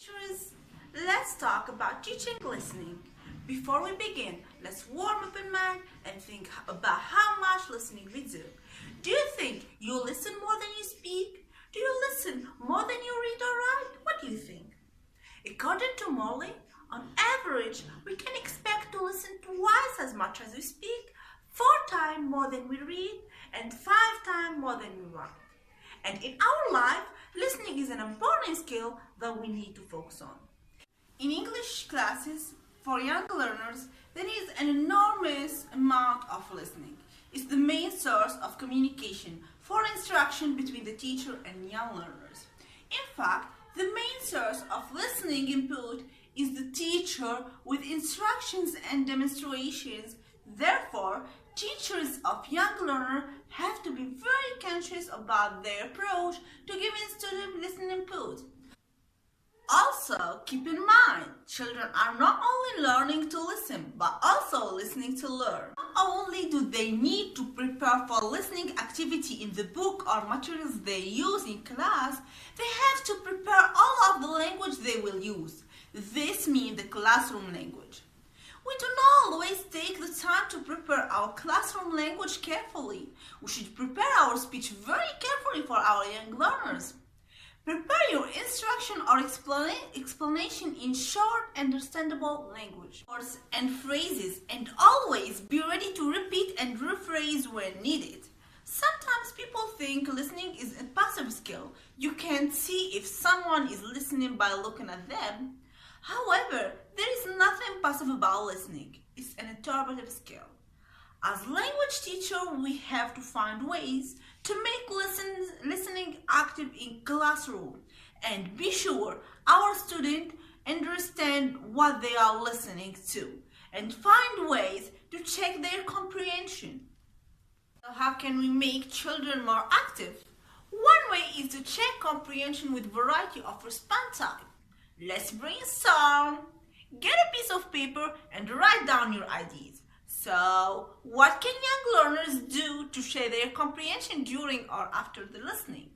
Teachers, let's talk about teaching listening. Before we begin, let's warm up in mind and think about how much listening we do. Do you think you listen more than you speak? Do you listen more than you read or write? What do you think? According to Molly, on average, we can expect to listen twice as much as we speak, 4 times more than we read, and 5 times more than we write. And in our life, listening is an important skill that we need to focus on. In English classes, for young learners, there is an enormous amount of listening. It's the main source of communication for instruction between the teacher and young learners. In fact, the main source of listening input is the teacher with instructions and demonstrations. Therefore, teachers of young learners have to be very conscious about their approach to giving students listening input. Also, keep in mind, children are not only learning to listen, but also listening to learn. Not only do they need to prepare for listening activity in the book or materials they use in class, they have to prepare all of the language they will use. This means the classroom language. We do not always take the time to prepare our classroom language carefully. We should prepare our speech very carefully for our young learners. Prepare your instruction or explanation in short, understandable language, words and phrases, and always be ready to repeat and rephrase when needed. Sometimes people think listening is a passive skill. You can't see if someone is listening by looking at them. However, there is nothing passive about listening. It's an interpretive skill. As language teacher, we have to find ways to make listening active in classroom and be sure our students understand what they are listening to and find ways to check their comprehension. So how can we make children more active? One way is to check comprehension with variety of response type. Let's brainstorm. Get a piece of paper and write down your ideas. So, what can young learners do to share their comprehension during or after the listening?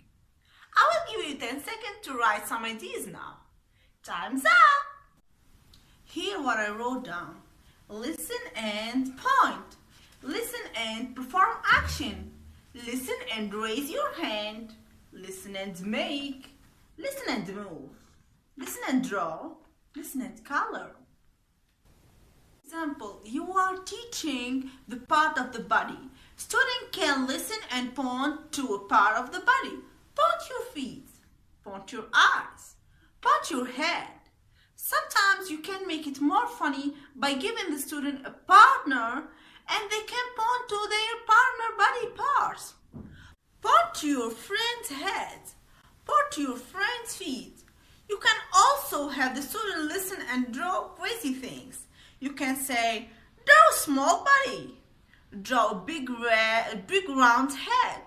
I will give you 10 seconds to write some ideas now. Time's up! Here what I wrote down. Listen and point. Listen and perform action. Listen and raise your hand. Listen and make. Listen and move. Listen and draw. Listen and color. Example, you are teaching the part of the body. Student can listen and point to a part of the body. Point your feet. Point your eyes. Point your head. Sometimes you can make it more funny by giving the student a partner and they can point to their partner body parts. Point to your friend's head. Point to your friend's feet. You can also have the student listen and draw crazy things. You can say, draw a small body, draw a big round head,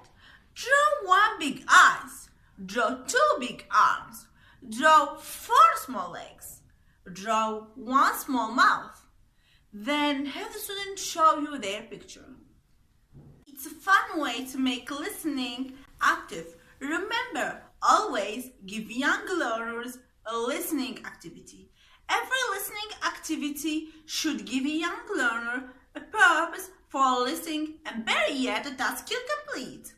draw 1 big eyes, draw 2 big arms, draw 4 small legs, draw 1 small mouth. Then have the student show you their picture. It's a fun way to make listening active. Remember, always give young learners a listening activity. Every listening activity should give a young learner a purpose for listening and better yet a task to complete.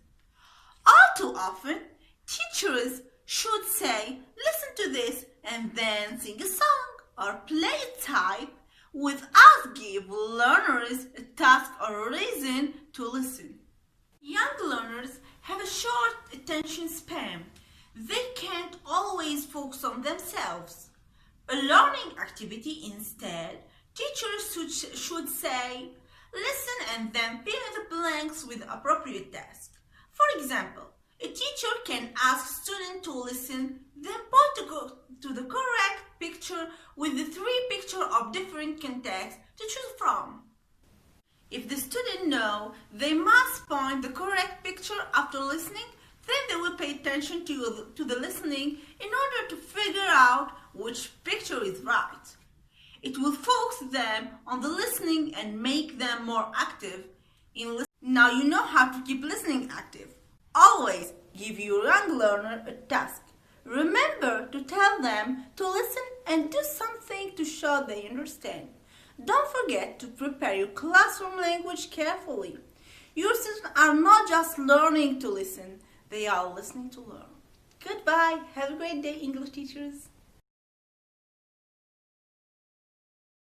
All too often, teachers should say, listen to this and then sing a song or play a type without give learners a task or a reason to listen. Young learners have a short attention span. They can't always focus on themselves. A learning activity instead, teachers should say, listen and then fill in the blanks with appropriate tasks. For example, a teacher can ask students to listen, then point to the correct picture with the 3 pictures of different contexts to choose from. If the student knows they must point the correct picture after listening, then they will pay attention to the listening in order to figure out which picture is right. It will focus them on the listening and make them more active in listening. Now you know how to keep listening active. Always give your young learner a task. Remember to tell them to listen and do something to show they understand. Don't forget to prepare your classroom language carefully. Your students are not just learning to listen, they are listening to learn. Goodbye. Have a great day, English teachers.